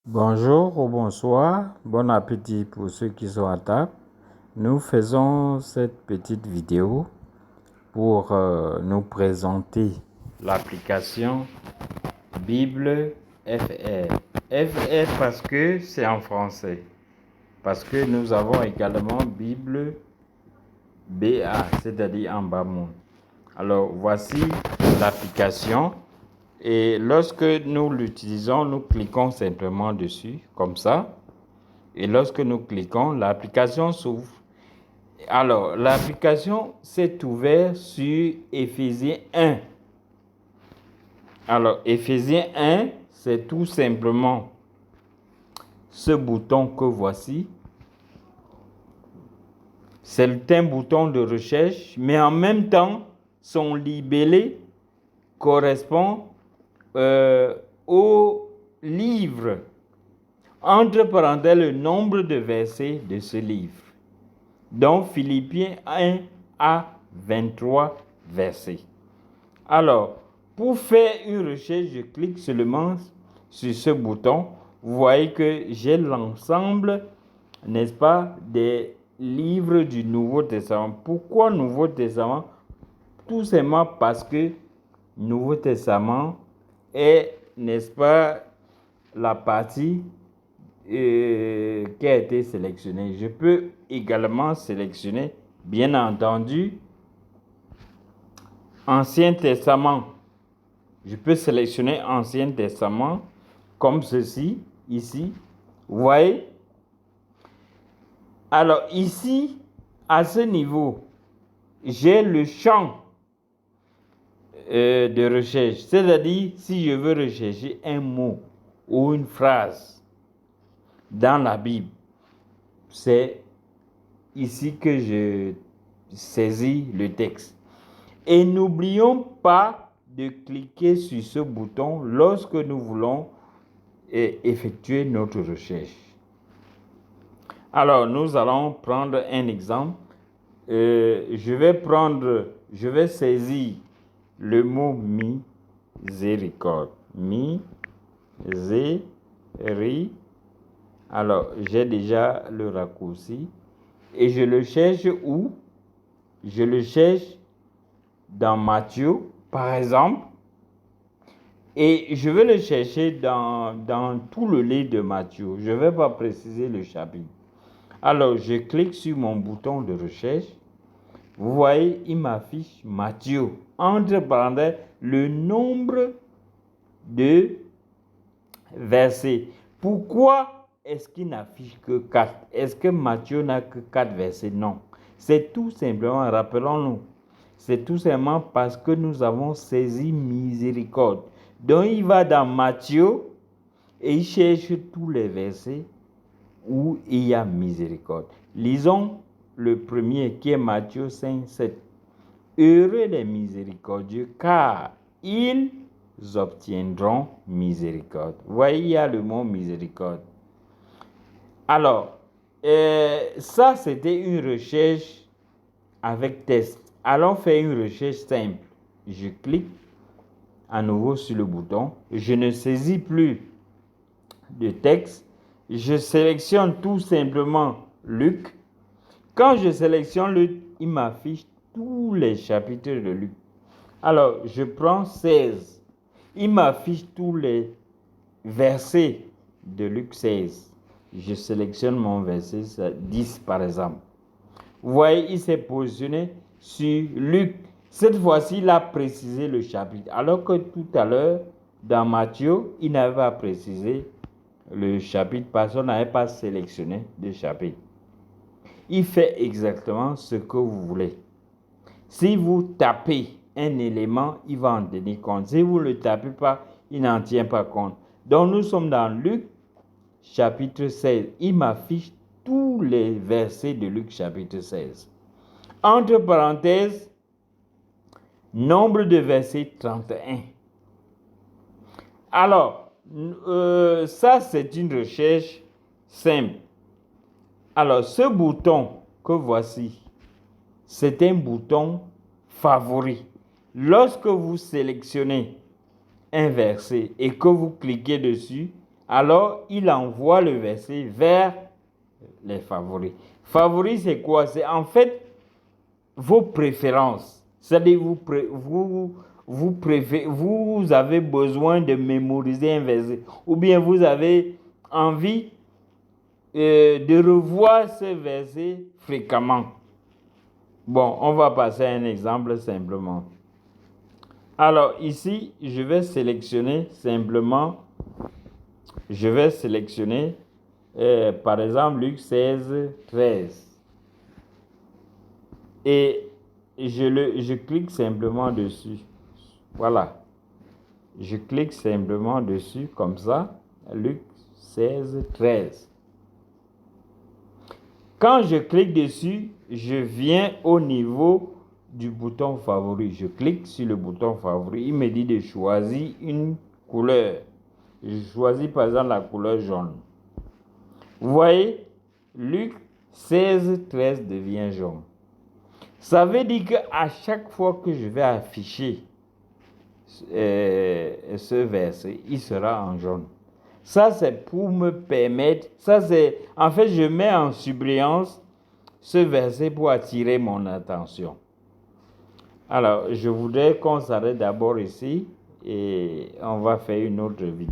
Bonjour ou bonsoir, bon appétit pour ceux qui sont à table. Nous faisons cette petite vidéo pour nous présenter l'application Bible FR. FR parce que c'est en français, parce que nous avons également Bible BA, c'est-à-dire en bas monde. Alors voici l'application. Et lorsque nous l'utilisons, nous cliquons simplement dessus, comme ça. Et lorsque nous cliquons, l'application s'ouvre. Alors, l'application s'est ouverte sur Éphésiens 1. Alors, Éphésiens 1, c'est tout simplement ce bouton que voici. C'est un bouton de recherche, mais en même temps, son libellé correspond au livre, entre parenthèses, le nombre de versets de ce livre. Donc, Philippiens 1 à 23 versets. Alors, pour faire une recherche, je clique seulement sur ce bouton. Vous voyez que j'ai l'ensemble, n'est-ce pas, des livres du Nouveau Testament. Pourquoi Nouveau Testament? Tout simplement parce que Nouveau Testament est, n'est-ce pas, la partie qui a été sélectionnée. Je peux également sélectionner, bien entendu, Ancien Testament. Je peux sélectionner Ancien Testament comme ceci, ici. Vous voyez? Alors ici, à ce niveau, j'ai le champ de recherche. C'est-à-dire, si je veux rechercher un mot ou une phrase dans la Bible, c'est ici que je saisis le texte. Et n'oublions pas de cliquer sur ce bouton lorsque nous voulons effectuer notre recherche. Alors, nous allons prendre un exemple. Je vais saisir le mot miséricorde. Miséricorde. Alors, j'ai déjà le raccourci. Et je le cherche où? Je le cherche dans Matthieu, par exemple. Et je vais le chercher dans tout le livre de Matthieu. Je ne vais pas préciser le chapitre. Alors, je clique sur mon bouton de recherche. Vous voyez, il m'affiche Matthieu. Entre parenthèses, le nombre de versets. Pourquoi est-ce qu'il n'affiche que 4? Est-ce que Matthieu n'a que 4 versets? Non. C'est tout simplement, rappelons-nous, c'est tout simplement parce que nous avons saisi miséricorde. Donc, il va dans Matthieu et il cherche tous les versets où il y a miséricorde. Lisons le premier qui est Matthieu 5, 7. Heureux les miséricordieux, car ils obtiendront miséricorde. Vous voyez, il y a le mot miséricorde. Alors, ça, c'était une recherche avec test. Allons faire une recherche simple. Je clique à nouveau sur le bouton. Je ne saisis plus de texte. Je sélectionne tout simplement Luc. Quand je sélectionne Luc, il m'affiche tous les chapitres de Luc. Alors, je prends 16. Il m'affiche tous les versets de Luc 16. Je sélectionne mon verset 10 par exemple. Vous voyez, il s'est positionné sur Luc. Cette fois-ci, il a précisé le chapitre. Alors que tout à l'heure, dans Matthieu, il n'avait pas précisé le chapitre parce qu'on n'avait pas sélectionné de chapitre. Il fait exactement ce que vous voulez. Si vous tapez un élément, il va en tenir compte. Si vous ne le tapez pas, il n'en tient pas compte. Donc nous sommes dans Luc chapitre 16. Il m'affiche tous les versets de Luc chapitre 16. Entre parenthèses, nombre de versets 31. Alors, ça c'est une recherche simple. Alors, ce bouton que voici, c'est un bouton favori. Lorsque vous sélectionnez un verset et que vous cliquez dessus, alors il envoie le verset vers les favoris. Favoris, c'est quoi? C'est en fait vos préférences. C'est-à-dire vous avez besoin de mémoriser un verset. Ou bien vous avez envie de revoir ce verset fréquemment. Bon, on va passer à un exemple simplement. Alors ici, je vais sélectionner simplement, par exemple Luc 16, 13. Et je clique simplement dessus. Voilà. Je clique simplement dessus comme ça. Luc 16, 13. Quand je clique dessus, je viens au niveau du bouton favori. Je clique sur le bouton favori. Il me dit de choisir une couleur. Je choisis par exemple la couleur jaune. Vous voyez, Luc 16, 13 devient jaune. Ça veut dire qu'à chaque fois que je vais afficher ce verset, il sera en jaune. Ça, c'est pour me permettre, en fait, je mets en suppléance ce verset pour attirer mon attention. Alors, je voudrais qu'on s'arrête d'abord ici et on va faire une autre vidéo.